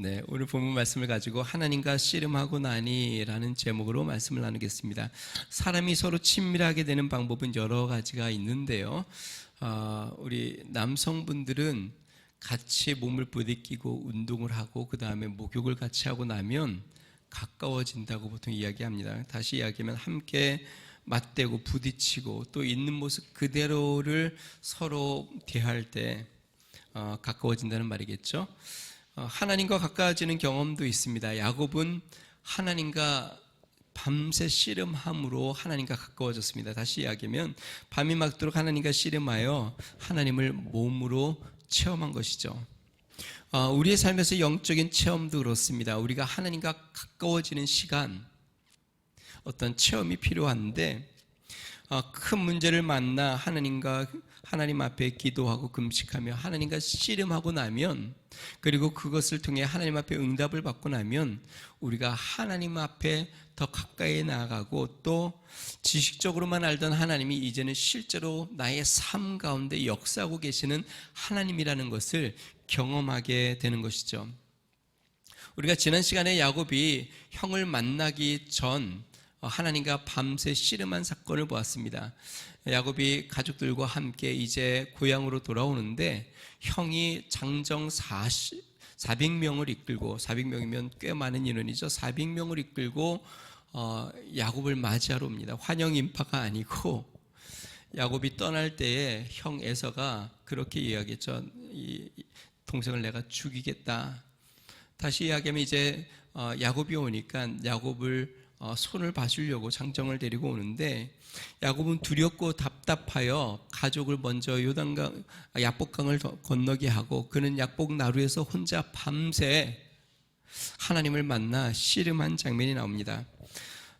네, 오늘 본문 말씀을 가지고 하나님과 씨름하고 나니라는 제목으로 말씀을 나누겠습니다. 사람이 서로 친밀하게 되는 방법은 여러 가지가 있는데요. 우리 남성분들은 같이 몸을 부대끼고 운동을 하고 그 다음에 목욕을 같이 하고 나면 가까워진다고 보통 이야기합니다. 다시 이야기하면 함께 맞대고 부딪히고 또 있는 모습 그대로를 서로 대할 때 가까워진다는 말이겠죠. 하나님과 가까워지는 경험도 있습니다. 야곱은 하나님과 밤새 씨름함으로 하나님과 가까워졌습니다. 다시 이야기하면 밤이 막도록 하나님과 씨름하여 하나님을 몸으로 체험한 것이죠. 우리의 삶에서 영적인 체험도 그렇습니다. 우리가 하나님과 가까워지는 시간, 어떤 체험이 필요한데 큰 문제를 만나 하나님 앞에 기도하고 금식하며 하나님과 씨름하고 나면, 그리고 그것을 통해 하나님 앞에 응답을 받고 나면 우리가 하나님 앞에 더 가까이 나아가고 또 지식적으로만 알던 하나님이 이제는 실제로 나의 삶 가운데 역사하고 계시는 하나님이라는 것을 경험하게 되는 것이죠. 우리가 지난 시간에 야곱이 형을 만나기 전 하나님과 밤새 씨름한 사건을 보았습니다. 야곱이 가족들과 함께 이제 고향으로 돌아오는데 형이 장정 400명을 이끌고, 400명이면 꽤 많은 인원이죠. 400명을 이끌고 야곱을 맞이하러 옵니다. 환영 인파가 아니고, 야곱이 떠날 때에 형 에서가 그렇게 이야기했죠. 이 동생을 내가 죽이겠다. 다시 이야기하면 이제 야곱이 오니까 야곱을 손을 봐주려고 장정을 데리고 오는데, 야곱은 두렵고 답답하여 가족을 먼저 야복강을 건너게 하고 그는 야복 나루에서 혼자 밤새 하나님을 만나 씨름한 장면이 나옵니다.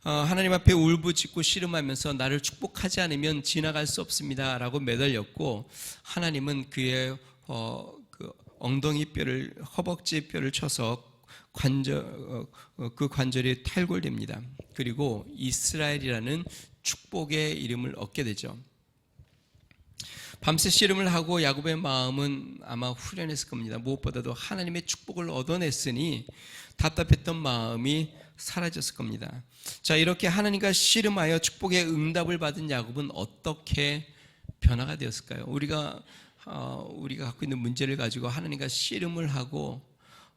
하나님 앞에 울부짖고 씨름하면서 나를 축복하지 않으면 지나갈 수 없습니다 라고 매달렸고, 하나님은 그의 엉덩이 뼈를, 허벅지 뼈를 쳐서 그 관절이 탈골됩니다. 그리고 이스라엘이라는 축복의 이름을 얻게 되죠. 밤새 씨름을 하고 야곱의 마음은 아마 후련했을 겁니다. 무엇보다도 하나님의 축복을 얻어냈으니 답답했던 마음이 사라졌을 겁니다. 자, 이렇게 하나님과 씨름하여 축복의 응답을 받은 야곱은 어떻게 변화가 되었을까요? 우리가 갖고 있는 문제를 가지고 하나님과 씨름을 하고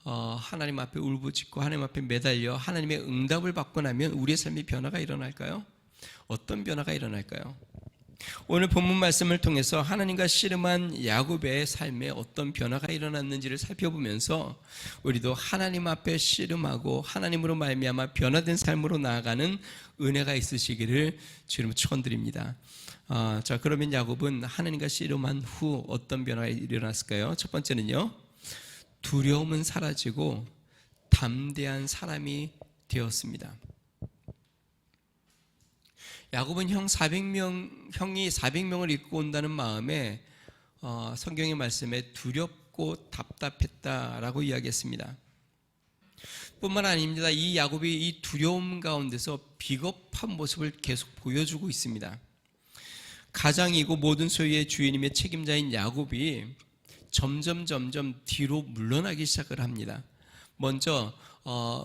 하나님 앞에 울부짖고 하나님 앞에 매달려 하나님의 응답을 받고 나면 우리의 삶에 변화가 일어날까요? 어떤 변화가 일어날까요? 오늘 본문 말씀을 통해서 하나님과 씨름한 야곱의 삶에 어떤 변화가 일어났는지를 살펴보면서 우리도 하나님 앞에 씨름하고 하나님으로 말미암아 변화된 삶으로 나아가는 은혜가 있으시기를 주님으로 축원드립니다. 자, 그러면 야곱은 하나님과 씨름한 후 어떤 변화가 일어났을까요? 첫 번째는요, 두려움은 사라지고 담대한 사람이 되었습니다. 야곱은 형이 400명을 이끌고 온다는 마음에 성경의 말씀에 두렵고 답답했다라고 이야기했습니다. 뿐만 아닙니다. 이 야곱이 이 두려움 가운데서 비겁한 모습을 계속 보여주고 있습니다. 가장이고 모든 소유의 주인임의 책임자인 야곱이 점점 뒤로 물러나기 시작을 합니다. 먼저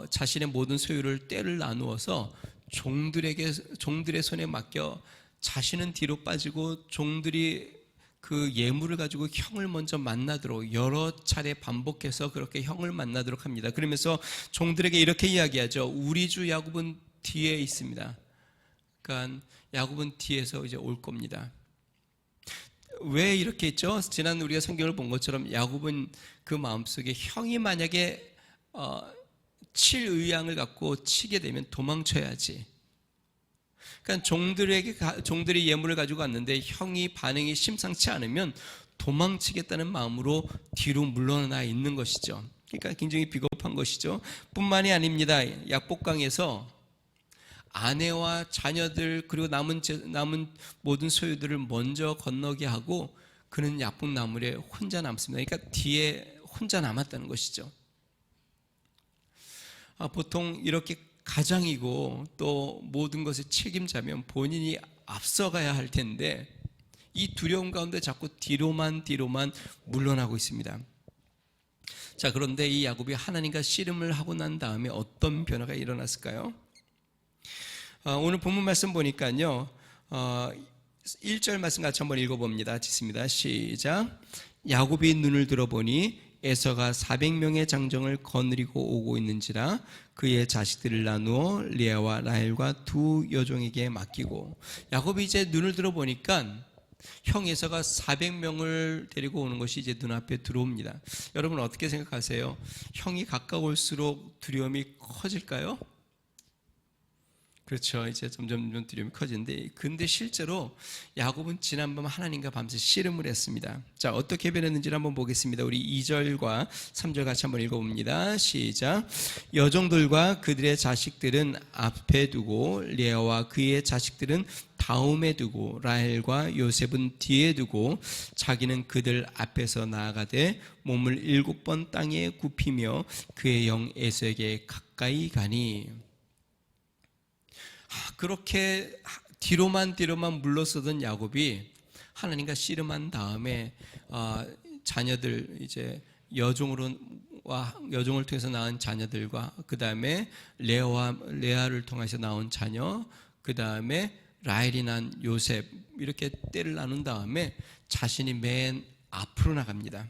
자신의 모든 소유를 떼를 나누어서 종들의 손에 맡겨 자신은 뒤로 빠지고 종들이 그 예물을 가지고 형을 먼저 만나도록 여러 차례 반복해서 그렇게 형을 만나도록 합니다. 그러면서 종들에게 이렇게 이야기하죠. 우리 주 야곱은 뒤에 있습니다. 그러니까 야곱은 뒤에서 이제 올 겁니다. 왜 이렇게 했죠? 지난 우리가 성경을 본 것처럼 야곱은 그 마음속에 형이 만약에 칠 의향을 갖고 치게 되면 도망쳐야지. 그러니까 종들이 예물을 가지고 왔는데 형이 반응이 심상치 않으면 도망치겠다는 마음으로 뒤로 물러나 있는 것이죠. 그러니까 굉장히 비겁한 것이죠. 뿐만이 아닙니다. 야복강에서 아내와 자녀들 그리고 남은 모든 소유들을 먼저 건너게 하고 그는 야복나무에 혼자 남습니다. 그러니까 뒤에 혼자 남았다는 것이죠. 보통 이렇게 가장이고 또 모든 것에 책임자면 본인이 앞서가야 할 텐데 이 두려움 가운데 자꾸 뒤로만 물러나고 있습니다. 자, 그런데 이 야곱이 하나님과 씨름을 하고 난 다음에 어떤 변화가 일어났을까요? 오늘 본문 말씀 보니까요, 1절 말씀 같이 한번 읽어봅니다. 짓습니다. 시작. 야곱이 눈을 들어보니 에서가 400명의 장정을 거느리고 오고 있는지라 그의 자식들을 나누어 레아와 라헬과 두 여종에게 맡기고. 야곱이 이제 눈을 들어보니까 형 에서가 400명을 데리고 오는 것이 이제 눈앞에 들어옵니다. 여러분 어떻게 생각하세요? 형이 가까울수록 두려움이 커질까요? 그렇죠. 이제 점점 두려움이 커지는데, 근데 실제로 야곱은 지난밤 하나님과 밤새 씨름을 했습니다. 자, 어떻게 변했는지를 한번 보겠습니다. 우리 2절과 3절 같이 한번 읽어봅니다. 시작. 여종들과 그들의 자식들은 앞에 두고 레아와 그의 자식들은 다음에 두고 라헬과 요셉은 뒤에 두고 자기는 그들 앞에서 나아가되 몸을 7번 땅에 굽히며 그의 영 에서에게 가까이 가니. 그렇게 뒤로만 물러서던 야곱이 하나님과 씨름한 다음에 자녀들, 이제 여종을 통해서 낳은 자녀들과 그 다음에 레아를 통해서 낳은 자녀, 그 다음에 라헬이 난 요셉, 이렇게 때를 나눈 다음에 자신이 맨 앞으로 나갑니다.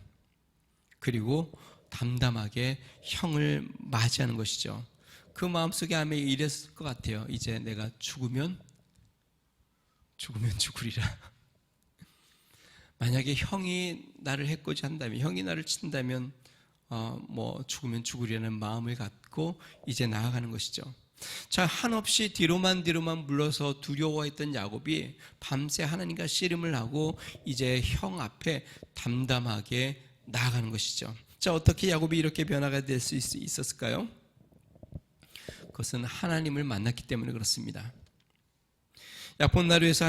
그리고 담담하게 형을 맞이하는 것이죠. 그 마음속에 아마 이랬을 것 같아요. 이제 내가 죽으면 죽으리라. 만약에 형이 나를 해코지 한다면, 형이 나를 친다면 죽으면 죽으리라는 마음을 갖고 이제 나아가는 것이죠. 자, 한없이 뒤로만 물러서 두려워했던 야곱이 밤새 하나님과 씨름을 하고 이제 형 앞에 담담하게 나아가는 것이죠. 자, 어떻게 야곱이 이렇게 변화가 될 수 있었을까요? 그것은 하나님을 만났기 때문에 그렇습니다. 야폰나루에서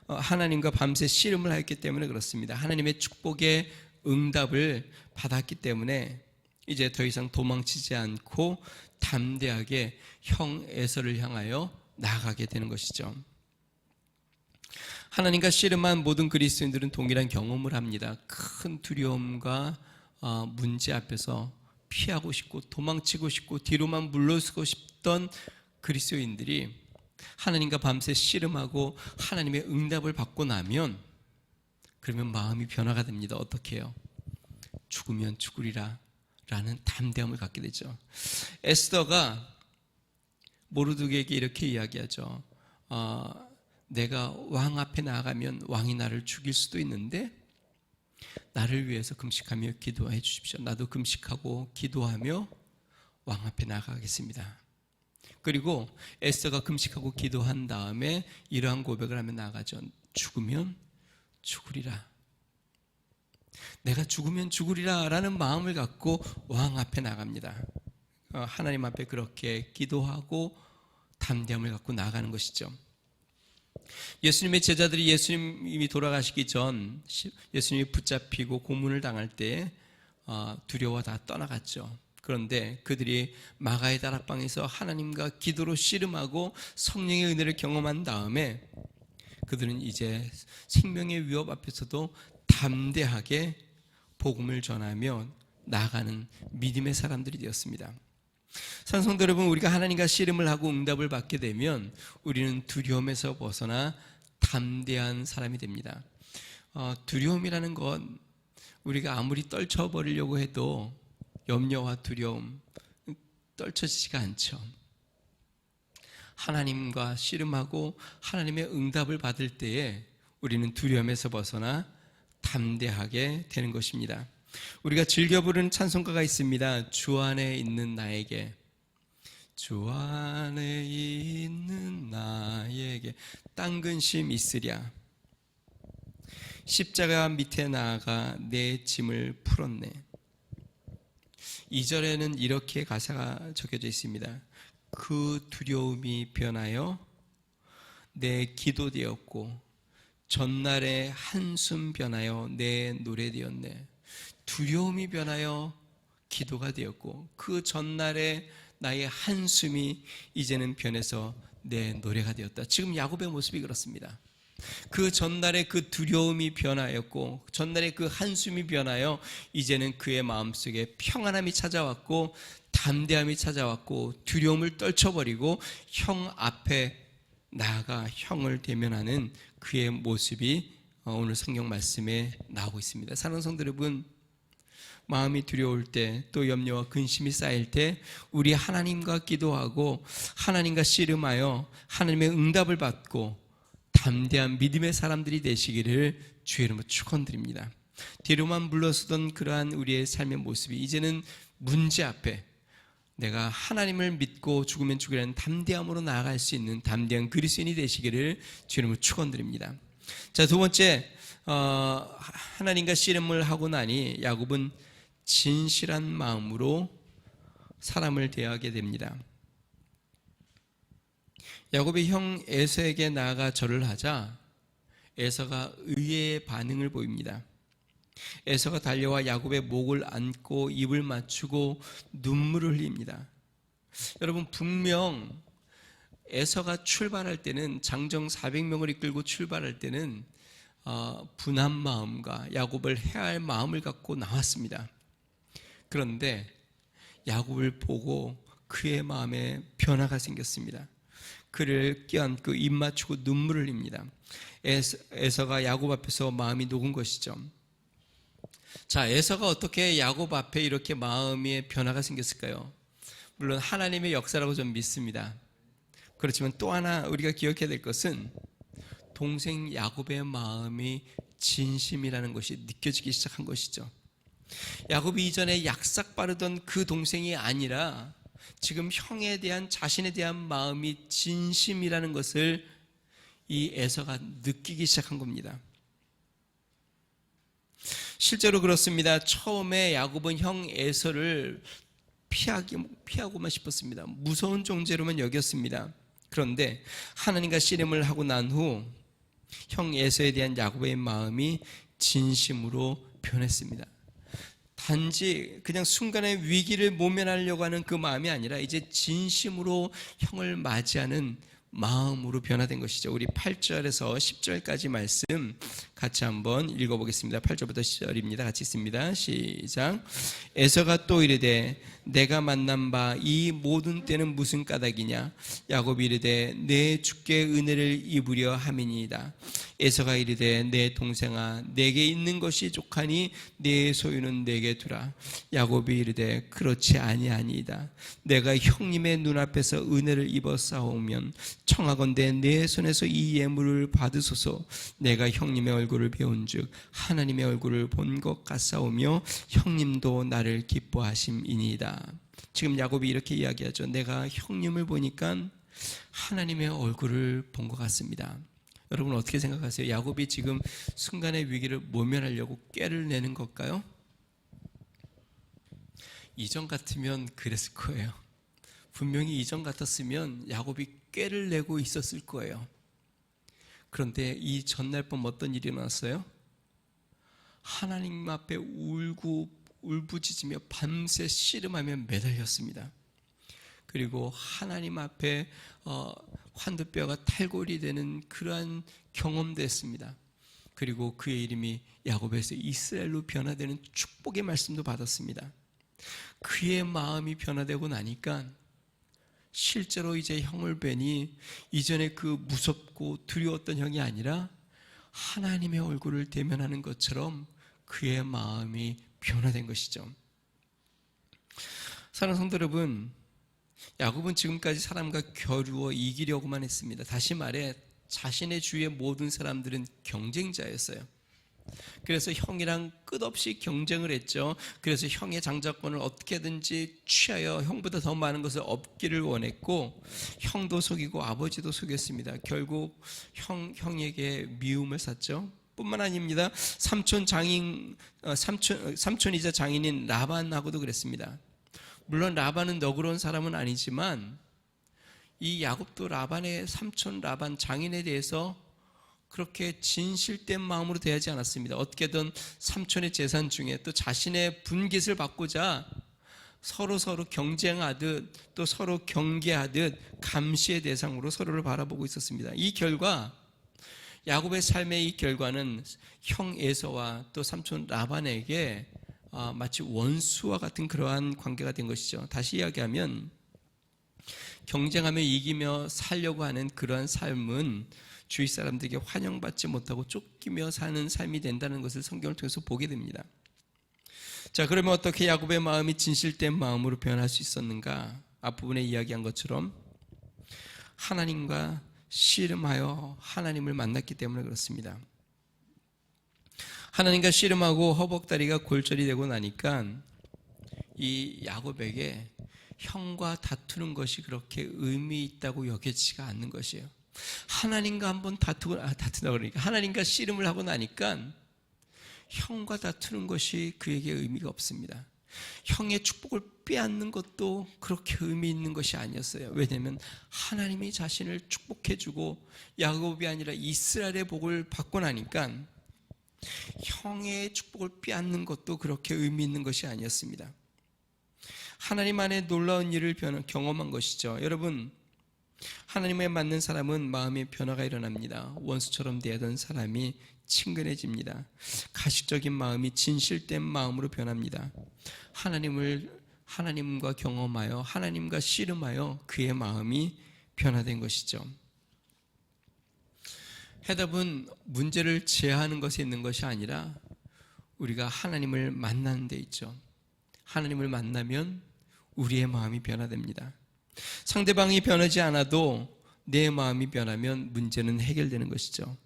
하나님과 밤새 씨름을 했기 때문에 그렇습니다. 하나님의 축복의 응답을 받았기 때문에 이제 더 이상 도망치지 않고 담대하게 형 에서를 향하여 나아가게 되는 것이죠. 하나님과 씨름한 모든 그리스도인들은 동일한 경험을 합니다. 큰 두려움과 문제 앞에서 피하고 싶고 도망치고 싶고 뒤로만 물러서고 싶던 그리스도인들이 하나님과 밤새 씨름하고 하나님의 응답을 받고 나면, 그러면 마음이 변화가 됩니다. 어떻게 해요? 죽으면 죽으리라 라는 담대함을 갖게 되죠. 에스더가 모르드게에게 이렇게 이야기하죠. 내가 왕 앞에 나아가면 왕이 나를 죽일 수도 있는데 나를 위해서 금식하며 기도해 주십시오. 나도 금식하고 기도하며 왕 앞에 나아가겠습니다. 그리고 에스더가 금식하고 기도한 다음에 이러한 고백을 하며 나아가죠. 죽으면 죽으리라. 내가 죽으면 죽으리라 라는 마음을 갖고 왕 앞에 나갑니다. 하나님 앞에 그렇게 기도하고 담대함을 갖고 나아가는 것이죠. 예수님의 제자들이 예수님이 돌아가시기 전 예수님이 붙잡히고 고문을 당할 때 두려워 다 떠나갔죠. 그런데 그들이 마가의 다락방에서 하나님과 기도로 씨름하고 성령의 은혜를 경험한 다음에 그들은 이제 생명의 위협 앞에서도 담대하게 복음을 전하며 나아가는 믿음의 사람들이 되었습니다. 산성도 여러분, 우리가 하나님과 씨름을 하고 응답을 받게 되면 우리는 두려움에서 벗어나 담대한 사람이 됩니다. 두려움이라는 건 우리가 아무리 떨쳐버리려고 해도 염려와 두려움 떨쳐지지가 않죠. 하나님과 씨름하고 하나님의 응답을 받을 때에 우리는 두려움에서 벗어나 담대하게 되는 것입니다. 우리가 즐겨 부르는 찬송가가 있습니다. 주 안에 있는 나에게, 주 안에 있는 나에게 땅 근심 있으랴, 십자가 밑에 나아가 내 짐을 풀었네. 2절에는 이렇게 가사가 적혀져 있습니다. 그 두려움이 변하여 내 기도 되었고 전날의 한숨 변하여 내 노래 되었네. 두려움이 변하여 기도가 되었고 그 전날에 나의 한숨이 이제는 변해서 내 노래가 되었다. 지금 야곱의 모습이 그렇습니다. 그 전날의 그 두려움이 변하였고 전날의 그 한숨이 변하여 이제는 그의 마음속에 평안함이 찾아왔고 담대함이 찾아왔고 두려움을 떨쳐버리고 형 앞에 나아가 형을 대면하는 그의 모습이 오늘 성경 말씀에 나오고 있습니다. 사랑하는 성도 여러분, 마음이 두려울 때 또 염려와 근심이 쌓일 때 우리 하나님과 기도하고 하나님과 씨름하여 하나님의 응답을 받고 담대한 믿음의 사람들이 되시기를 주의 이름으로 축원드립니다. 뒤로만 물러서던 그러한 우리의 삶의 모습이 이제는 문제 앞에 내가 하나님을 믿고 죽으면 죽으라는 담대함으로 나아갈 수 있는 담대한 그리스도인이 되시기를 주의 이름으로 축원드립니다. 자, 두 번째, 하나님과 씨름을 하고 나니 야곱은 진실한 마음으로 사람을 대하게 됩니다. 야곱이 형 에서에게 나아가 절을 하자 에서가 의외의 반응을 보입니다. 에서가 달려와 야곱의 목을 안고 입을 맞추고 눈물을 흘립니다. 여러분, 분명 에서가 출발할 때는 장정 400명을 이끌고 출발할 때는 분한 마음과 야곱을 해할 마음을 갖고 나왔습니다. 그런데 야곱을 보고 그의 마음에 변화가 생겼습니다. 그를 껴안고 입 맞추고 눈물을 흘립니다. 에서가 야곱 앞에서 마음이 녹은 것이죠. 자, 에서가 어떻게 야곱 앞에 이렇게 마음의 변화가 생겼을까요? 물론 하나님의 역사라고 저는 믿습니다. 그렇지만 또 하나 우리가 기억해야 될 것은 동생 야곱의 마음이 진심이라는 것이 느껴지기 시작한 것이죠. 야곱이 이전에 약삭 빠르던 그 동생이 아니라 지금 형에 대한 자신에 대한 마음이 진심이라는 것을 이 에서가 느끼기 시작한 겁니다. 실제로 그렇습니다. 처음에 야곱은 형 에서를 피하고만 싶었습니다. 무서운 존재로만 여겼습니다. 그런데 하나님과 씨름을 하고 난 후 형 에서에 대한 야곱의 마음이 진심으로 변했습니다. 단지 그냥 순간의 위기를 모면하려고 하는 그 마음이 아니라 이제 진심으로 형을 맞이하는 마음으로 변화된 것이죠. 우리 8절에서 10절까지 말씀 같이 한번 읽어보겠습니다. 8절부터 10절입니다. 같이 읽습니다. 시작. 에서가 또 이르되 내가 만난 바 이 모든 때는 무슨 까닭이냐. 야곱이 이르되 내 주께 은혜를 입으려 함이니이다. 에서가 이르되 내 동생아 내게 있는 것이 족하니 내 소유는 내게 두라. 야곱이 이르되 그렇지 아니하니이다. 내가 형님의 눈앞에서 은혜를 입어 싸우면 청하건대 내 손에서 이 예물을 받으소서. 내가 형님의 얼굴을 배운즉 하나님의 얼굴을 본 것 같사오며 형님도 나를 기뻐하심이니이다. 지금 야곱이 이렇게 이야기하죠. 내가 형님을 보니까 하나님의 얼굴을 본 것 같습니다. 여러분 어떻게 생각하세요? 야곱이 지금 순간의 위기를 모면하려고 꾀를 내는 걸까요? 이전 같으면 그랬을 거예요. 분명히 이전 같았으면 야곱이 꾀를 내고 있었을 거예요. 그런데 이 전날 밤 어떤 일이 일어났어요? 하나님 앞에 울부짖으며 밤새 씨름하며 매달렸습니다. 그리고 하나님 앞에 환두뼈가 탈골이 되는 그러한 경험도 했습니다. 그리고 그의 이름이 야곱에서 이스라엘로 변화되는 축복의 말씀도 받았습니다. 그의 마음이 변화되고 나니까 실제로 이제 형을 뵈니 이전에 그 무섭고 두려웠던 형이 아니라 하나님의 얼굴을 대면하는 것처럼 그의 마음이 변화된 것이죠. 사랑하는 성도 여러분, 야곱은 지금까지 사람과 겨루어 이기려고만 했습니다. 다시 말해 자신의 주위의 모든 사람들은 경쟁자였어요. 그래서 형이랑 끝없이 경쟁을 했죠. 그래서 형의 장자권을 어떻게든지 취하여 형보다 더 많은 것을 얻기를 원했고 형도 속이고 아버지도 속였습니다. 결국 형에게 미움을 샀죠. 뿐만 아닙니다. 삼촌이자 장인인 라반하고도 그랬습니다. 물론 라반은 너그러운 사람은 아니지만 이 야곱도 라반의 삼촌 라반 장인에 대해서 그렇게 진실된 마음으로 대하지 않았습니다. 어떻게든 삼촌의 재산 중에 또 자신의 분깃을 받고자 서로 경쟁하듯 또 서로 경계하듯 감시의 대상으로 서로를 바라보고 있었습니다. 이 결과 야곱의 삶의 이 결과는 형 에서와 또 삼촌 라반에게 마치 원수와 같은 그러한 관계가 된 것이죠. 다시 이야기하면 경쟁하며 이기며 살려고 하는 그러한 삶은 주위 사람들에게 환영받지 못하고 쫓기며 사는 삶이 된다는 것을 성경을 통해서 보게 됩니다. 자, 그러면 어떻게 야곱의 마음이 진실된 마음으로 변할 수 있었는가? 앞부분에 이야기한 것처럼 하나님과 씨름하여 하나님을 만났기 때문에 그렇습니다. 하나님과 씨름하고 허벅다리가 골절이 되고 나니까 이 야곱에게 형과 다투는 것이 그렇게 의미 있다고 여겨지지가 않는 것이에요. 하나님과 한번 다투다 그러니까 하나님과 씨름을 하고 나니까 형과 다투는 것이 그에게 의미가 없습니다. 형의 축복을 빼앗는 것도 그렇게 의미 있는 것이 아니었어요. 왜냐하면 하나님이 자신을 축복해주고 야곱이 아니라 이스라엘의 복을 받고 나니까 형의 축복을 빼앗는 것도 그렇게 의미 있는 것이 아니었습니다. 하나님 안에 놀라운 일을 경험한 것이죠. 여러분, 하나님에 맞는 사람은 마음의 변화가 일어납니다. 원수처럼 대하던 사람이 친근해집니다. 가식적인 마음이 진실된 마음으로 변합니다. 하나님과 경험하여 하나님과 씨름하여 그의 마음이 변화된 것이죠. 해답은 문제를 제어하는 것에 있는 것이 아니라 우리가 하나님을 만나는 데 있죠. 하나님을 만나면 우리의 마음이 변화됩니다. 상대방이 변하지 않아도 내 마음이 변하면 문제는 해결되는 것이죠.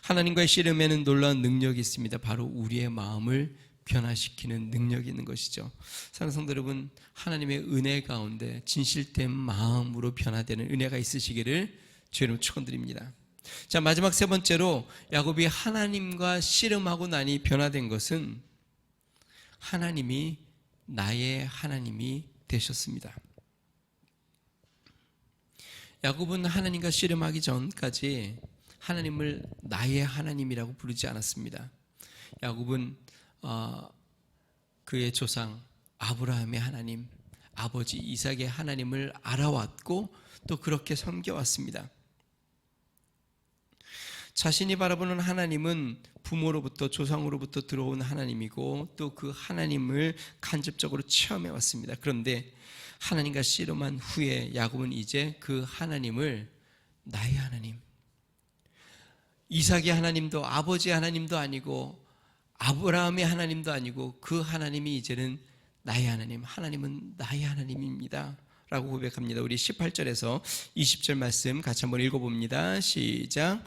하나님과의 씨름에는 놀라운 능력이 있습니다. 바로 우리의 마음을 변화시키는 능력이 있는 것이죠. 사랑하는 성도 여러분, 하나님의 은혜 가운데 진실된 마음으로 변화되는 은혜가 있으시기를 주의 이름으로 축원드립니다. 자, 마지막 세 번째로 야곱이 하나님과 씨름하고 나니 변화된 것은 하나님이 나의 하나님이 되셨습니다. 야곱은 하나님과 씨름하기 전까지 하나님을 나의 하나님이라고 부르지 않았습니다. 야곱은 그의 조상 아브라함의 하나님, 아버지 이삭의 하나님을 알아왔고 또 그렇게 섬겨왔습니다. 자신이 바라보는 하나님은 부모로부터 조상으로부터 들어온 하나님이고 또 그 하나님을 간접적으로 체험해 왔습니다. 그런데 하나님과 씨름한 후에 야곱은 이제 그 하나님을 나의 하나님, 이삭의 하나님도 아버지의 하나님도 아니고 아브라함의 하나님도 아니고 그 하나님이 이제는 나의 하나님, 하나님은 나의 하나님입니다 라고 고백합니다. 우리 18절에서 20절 말씀 같이 한번 읽어봅니다. 시작.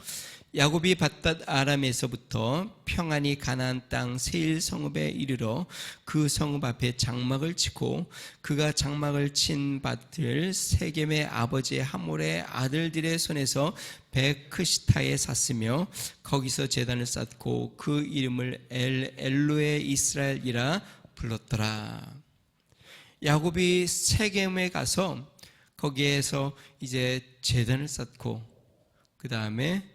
야곱이 밧닷 아람에서부터 평안히 가나안 땅 세일 성읍에 이르러 그 성읍 앞에 장막을 치고 그가 장막을 친 밭을 세겜의 아버지 하몰의 아들들의 손에서 베크시타에 샀으며 거기서 제단을 쌓고 그 이름을 엘로에 이스라엘이라 불렀더라. 야곱이 세겜에 가서 거기에서 이제 제단을 쌓고 그 다음에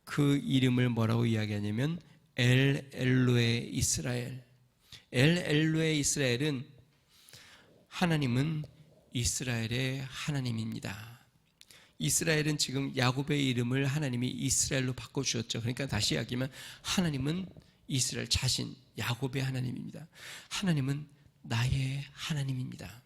그 이름을 뭐라고 이야기하냐면 엘로에 이스라엘. 엘로에 이스라엘은 하나님은 이스라엘의 하나님입니다. 이스라엘은 지금 야곱의 이름을 하나님이 이스라엘로 바꿔주셨죠. 그러니까 다시 이야기하면 하나님은 이스라엘 자신 야곱의 하나님입니다. 하나님은 나의 하나님입니다.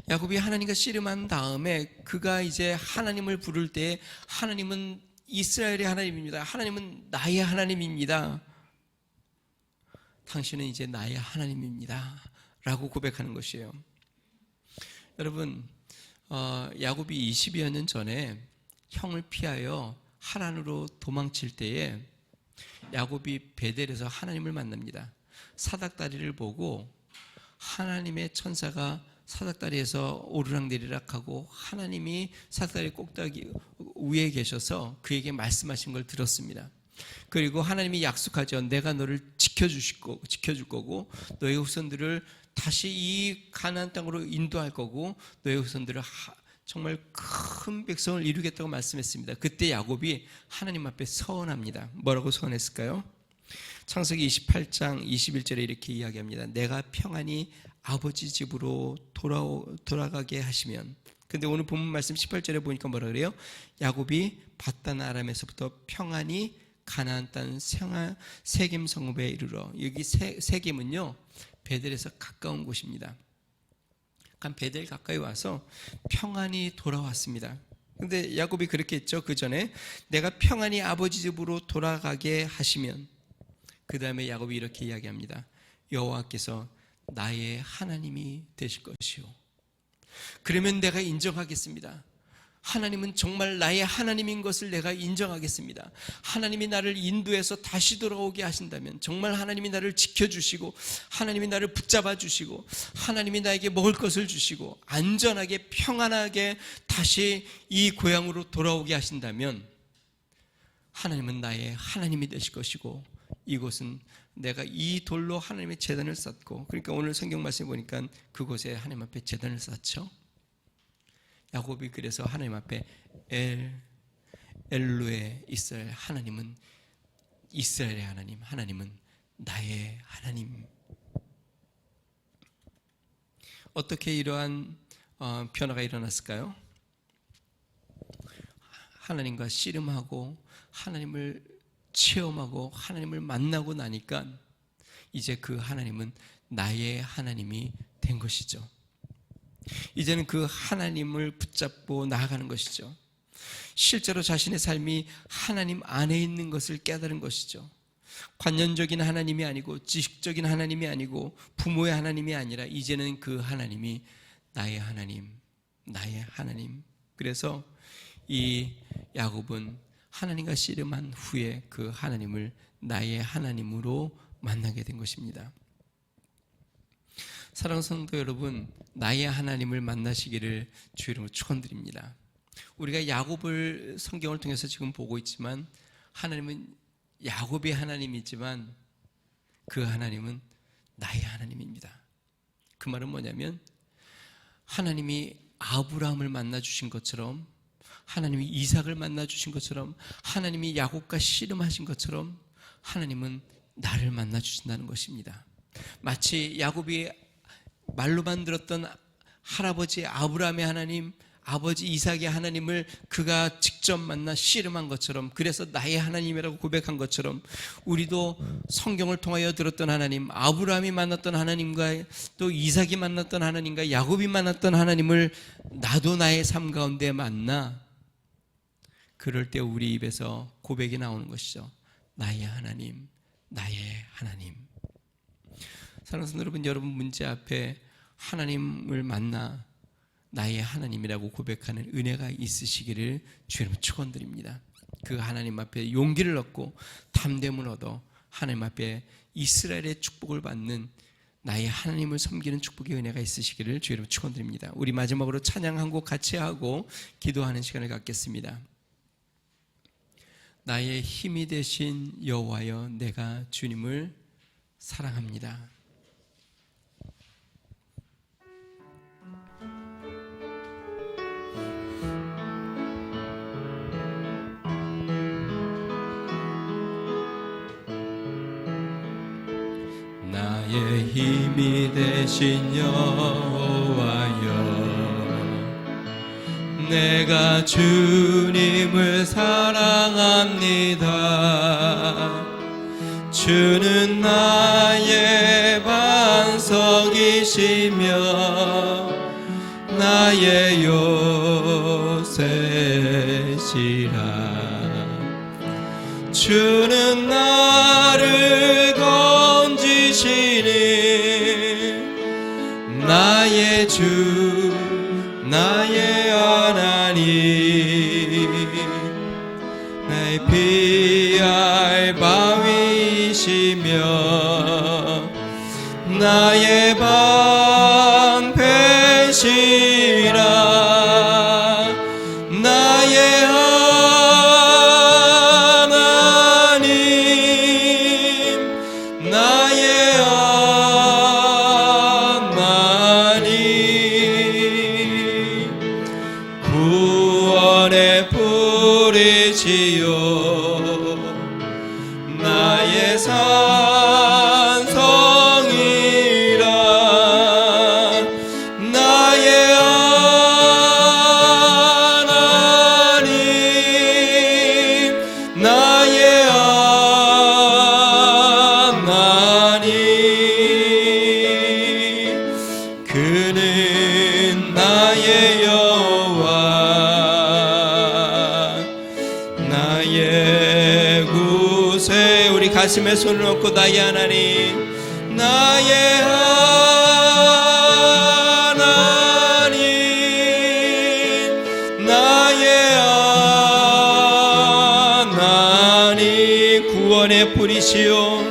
야곱이 하나님과 씨름한 다음에 그가 이제 하나님을 부를 때 하나님은 이스라엘의 하나님입니다. 하나님은 나의 하나님입니다. 당신은 이제 나의 하나님입니다 라고 고백하는 것이에요. 여러분, 야곱이 20여 년 전에 형을 피하여 하란으로 도망칠 때에 야곱이 베델에서 하나님을 만납니다. 사닥다리를 보고 하나님의 천사가 사닥다리에서 오르락내리락 하고 하나님이 사닥다리 꼭대기 위에 계셔서 그에게 말씀하신 걸 들었습니다. 그리고 하나님이 약속하죠. 내가 너를 지켜줄 거고 너의 후손들을 다시 이 가나안 땅으로 인도할 거고 너의 후손들을 정말 큰 백성을 이루겠다고 말씀했습니다. 그때 야곱이 하나님 앞에 서원합니다. 뭐라고 서원했을까요? 창세기 28장 21절에 이렇게 이야기합니다. 내가 평안히 아버지 집으로 돌아가게 하시면 근데 오늘 본문 말씀 18절에 보니까 뭐라 그래요? 야곱이 밧단 아람에서부터 평안히 가나안 땅 세겜 성읍에 이르러, 여기 세겜은요 베델에서 가까운 곳입니다. 그러니까 베델 가까이 와서 평안히 돌아왔습니다. 근데 야곱이 그렇게 했죠. 그 전에 내가 평안히 아버지 집으로 돌아가게 하시면, 그 다음에 야곱이 이렇게 이야기합니다. 여호와께서 나의 하나님이 되실 것이요, 그러면 내가 인정하겠습니다. 하나님은 정말 나의 하나님인 것을 내가 인정하겠습니다. 하나님이 나를 인도해서 다시 돌아오게 하신다면, 정말 하나님이 나를 지켜주시고 하나님이 나를 붙잡아 주시고 하나님이 나에게 먹을 것을 주시고 안전하게 평안하게 다시 이 고향으로 돌아오게 하신다면 하나님은 나의 하나님이 되실 것이고, 이곳은 내가 이 돌로 하나님의 제단을 쌓고, 그러니까 오늘 성경 말씀에 보니까 그곳에 하나님 앞에 제단을 쌓죠. 야곱이 그래서 하나님 앞에 엘로에 이스라엘, 하나님은 이스라엘의 하나님, 하나님은 나의 하나님. 어떻게 이러한 변화가 일어났을까요? 하나님과 씨름하고 하나님을 체험하고 하나님을 만나고 나니까 이제 그 하나님은 나의 하나님이 된 것이죠. 이제는 그 하나님을 붙잡고 나아가는 것이죠. 실제로 자신의 삶이 하나님 안에 있는 것을 깨달은 것이죠. 관념적인 하나님이 아니고 지식적인 하나님이 아니고 부모의 하나님이 아니라 이제는 그 하나님이 나의 하나님, 나의 하나님. 그래서 이 야곱은 하나님과 씨름한 후에 그 하나님을 나의 하나님으로 만나게 된 것입니다. 사랑하는 성도 여러분, 나의 하나님을 만나시기를 주의 이름으로 축원드립니다. 우리가 야곱을 성경을 통해서 지금 보고 있지만 하나님은 야곱의 하나님이지만 그 하나님은 나의 하나님입니다. 그 말은 뭐냐면 하나님이 아브라함을 만나 주신 것처럼, 하나님이 이삭을 만나 주신 것처럼, 하나님이 야곱과 씨름하신 것처럼 하나님은 나를 만나 주신다는 것입니다. 마치 야곱이 말로만 들었던 할아버지 아브라함의 하나님, 아버지 이삭의 하나님을 그가 직접 만나 씨름한 것처럼, 그래서 나의 하나님이라고 고백한 것처럼 우리도 성경을 통하여 들었던 하나님, 아브라함이 만났던 하나님과 또 이삭이 만났던 하나님과 야곱이 만났던 하나님을 나도 나의 삶 가운데 만나, 그럴 때 우리 입에서 고백이 나오는 것이죠. 나의 하나님, 나의 하나님. 사랑하는 성도 여러분, 여러분 문제 앞에 하나님을 만나 나의 하나님이라고 고백하는 은혜가 있으시기를 주님 축원드립니다. 그 하나님 앞에 용기를 얻고 담대함을 얻어 하나님 앞에 이스라엘의 축복을 받는 나의 하나님을 섬기는 축복의 은혜가 있으시기를 주님 축원드립니다. 우리 마지막으로 찬양 한 곡 같이 하고 기도하는 시간을 갖겠습니다. 나의 힘이 되신 여호와여, 내가 주님을 사랑합니다. 나의 힘이 되신 여호와여, 내가 주님을 사랑합니다. 주는 나의 반석이시며 나의 요새시라. 주는 나를 건지시는 나의 주, 나의 하나님, 나의 피할 바위시며 나의 방패시라. 나의 하나님, 나의 구원의 뿌리시요 나의 산성이라. 가슴에 손을 얹고 나의 하나님, 나의 하나님, 나의 하나님, 구원의 뿌리시오,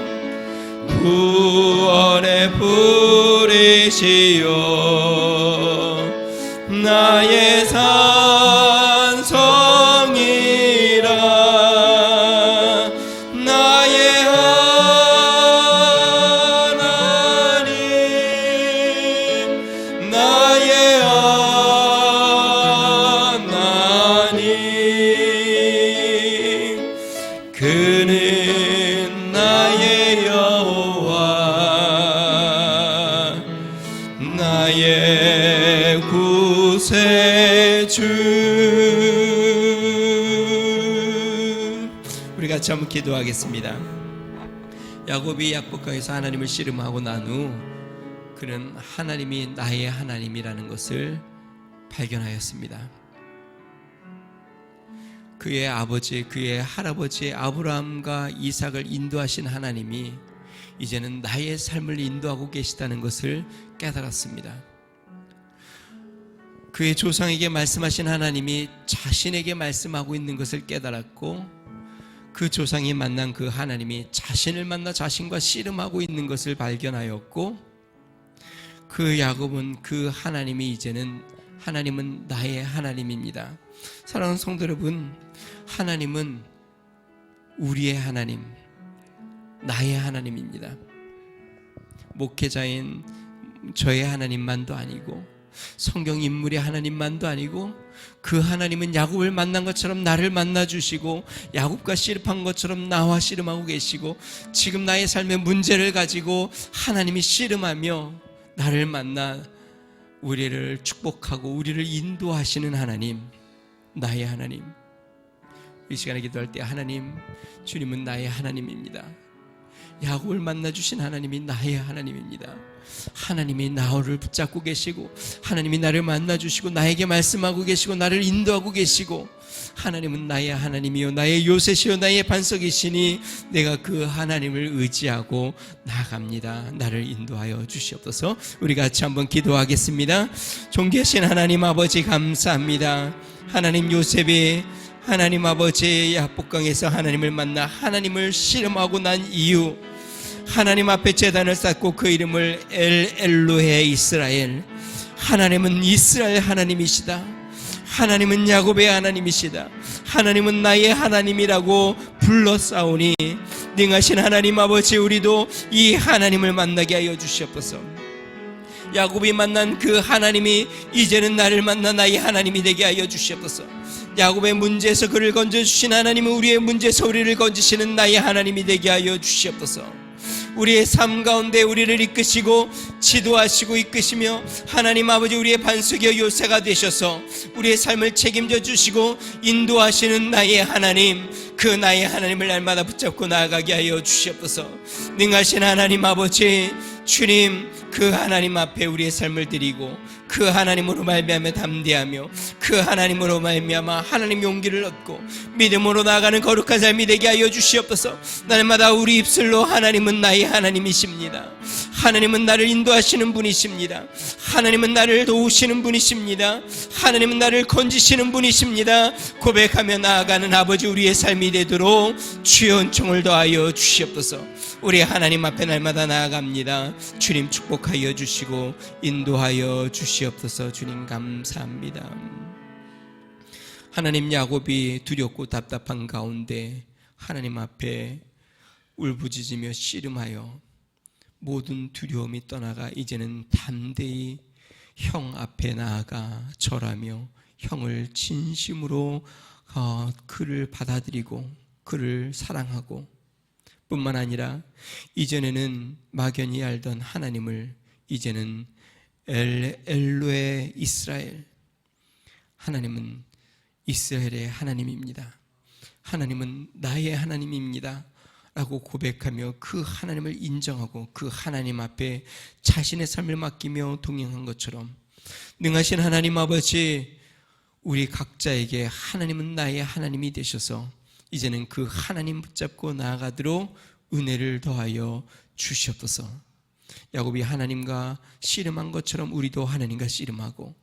구원의 뿌리시오, 나의 산성이라, 나의 하나님, 나의 하나님, 그는 나의 여호와, 나의 구세주. 우리 같이 한번 기도하겠습니다. 야곱이 약복강에서 하나님을 씨름하고 난 후 그는 하나님이 나의 하나님이라는 것을 발견하였습니다. 그의 아버지, 그의 할아버지 아브라함과 이삭을 인도하신 하나님이 이제는 나의 삶을 인도하고 계시다는 것을 깨달았습니다. 그의 조상에게 말씀하신 하나님이 자신에게 말씀하고 있는 것을 깨달았고, 그 조상이 만난 그 하나님이 자신을 만나 자신과 씨름하고 있는 것을 발견하였고, 그 야곱은 그 하나님이 이제는 하나님은 나의 하나님입니다. 사랑하는 성도 여러분, 하나님은 우리의 하나님, 나의 하나님입니다. 목회자인 저의 하나님만도 아니고, 성경 인물의 하나님만도 아니고, 그 하나님은 야곱을 만난 것처럼 나를 만나주시고, 야곱과 씨름한 것처럼 나와 씨름하고 계시고, 지금 나의 삶의 문제를 가지고 하나님이 씨름하며 나를 만나 우리를 축복하고 우리를 인도하시는 하나님, 나의 하나님. 이 시간에 기도할 때, 하나님, 주님은 나의 하나님입니다. 야곱을 만나주신 하나님이 나의 하나님입니다. 하나님이 나를 붙잡고 계시고, 하나님이 나를 만나주시고 나에게 말씀하고 계시고 나를 인도하고 계시고, 하나님은 나의 하나님이요 나의 요새시요 나의 반석이시니 내가 그 하나님을 의지하고 나아갑니다. 나를 인도하여 주시옵소서. 우리 같이 한번 기도하겠습니다. 존귀하신 하나님 아버지, 감사합니다. 하나님, 요셉이 하나님 아버지 야복강에서 하나님을 만나 하나님을 씨름하고 난 이후 하나님 앞에 제단을 쌓고 그 이름을 엘로헤 이스라엘, 하나님은 이스라엘 하나님이시다, 하나님은 야곱의 하나님이시다, 하나님은 나의 하나님이라고 불러싸우니, 능하신 하나님 아버지, 우리도 이 하나님을 만나게 하여 주시옵소서. 야곱이 만난 그 하나님이 이제는 나를 만나 나의 하나님이 되게 하여 주시옵소서. 야곱의 문제에서 그를 건져주신 하나님은 우리의 문제에서 우리를 건지시는 나의 하나님이 되게 하여 주시옵소서. 우리의 삶 가운데 우리를 이끄시고 지도하시고 이끄시며, 하나님 아버지, 우리의 반석이여 요새가 되셔서 우리의 삶을 책임져 주시고 인도하시는 나의 하나님, 그 나의 하나님을 날마다 붙잡고 나아가게 하여 주시옵소서. 능하신 하나님 아버지, 주님, 그 하나님 앞에 우리의 삶을 드리고 그 하나님으로 말미암아 담대하며 그 하나님으로 말미암아 하나님 용기를 얻고 믿음으로 나아가는 거룩한 삶이 되게 하여 주시옵소서. 날마다 우리 입술로 하나님은 나의 하나님이십니다, 하나님은 나를 인도하시는 분이십니다, 하나님은 나를 도우시는 분이십니다, 하나님은 나를 건지시는 분이십니다 고백하며 나아가는 아버지, 우리의 삶이 되도록 주의 은총을 더하여 주시옵소서. 우리 하나님 앞에 날마다 나아갑니다. 주님 축복하여 주시고 인도하여 주시옵소서. 주님 감사합니다. 하나님, 야곱이 두렵고 답답한 가운데 하나님 앞에 울부짖으며 씨름하여 모든 두려움이 떠나가 이제는 담대히 형 앞에 나아가 절하며 형을 진심으로 그를 받아들이고 그를 사랑하고, 뿐만 아니라 이전에는 막연히 알던 하나님을 이제는 엘로헤 이스라엘, 하나님은 이스라엘의 하나님입니다, 하나님은 나의 하나님입니다 라고 고백하며 그 하나님을 인정하고 그 하나님 앞에 자신의 삶을 맡기며 동행한 것처럼, 능하신 하나님 아버지, 우리 각자에게 하나님은 나의 하나님이 되셔서 이제는 그 하나님 붙잡고 나아가도록 은혜를 더하여 주시옵소서. 야곱이 하나님과 씨름한 것처럼 우리도 하나님과 씨름하고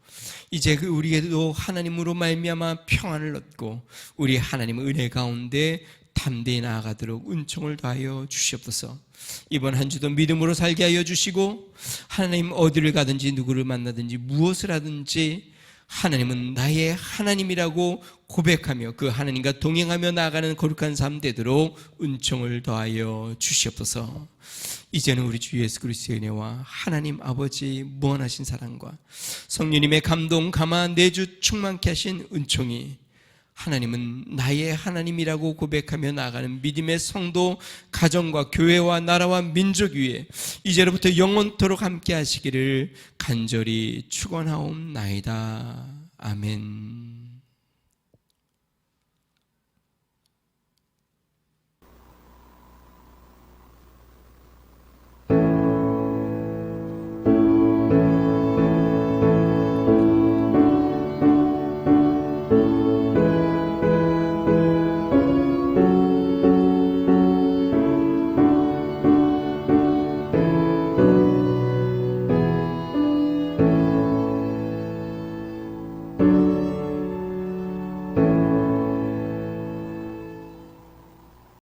이제 우리에도 하나님으로 말미암아 평안을 얻고 우리 하나님 은혜 가운데 담대히 나아가도록 은총을 더하여 주시옵소서. 이번 한 주도 믿음으로 살게 하여 주시고 하나님 어디를 가든지 누구를 만나든지 무엇을 하든지 하나님은 나의 하나님이라고 고백하며 그 하나님과 동행하며 나아가는 거룩한 삶 되도록 은총을 더하여 주시옵소서. 이제는 우리 주 예수 그리스도의 은혜와 하나님 아버지 무한하신 사랑과 성령님의 감동 감화 내주 충만케 하신 은총이 하나님은 나의 하나님이라고 고백하며 나아가는 믿음의 성도 가정과 교회와 나라와 민족 위에 이제로부터 영원토록 함께 하시기를 간절히 축원하옵나이다. 아멘.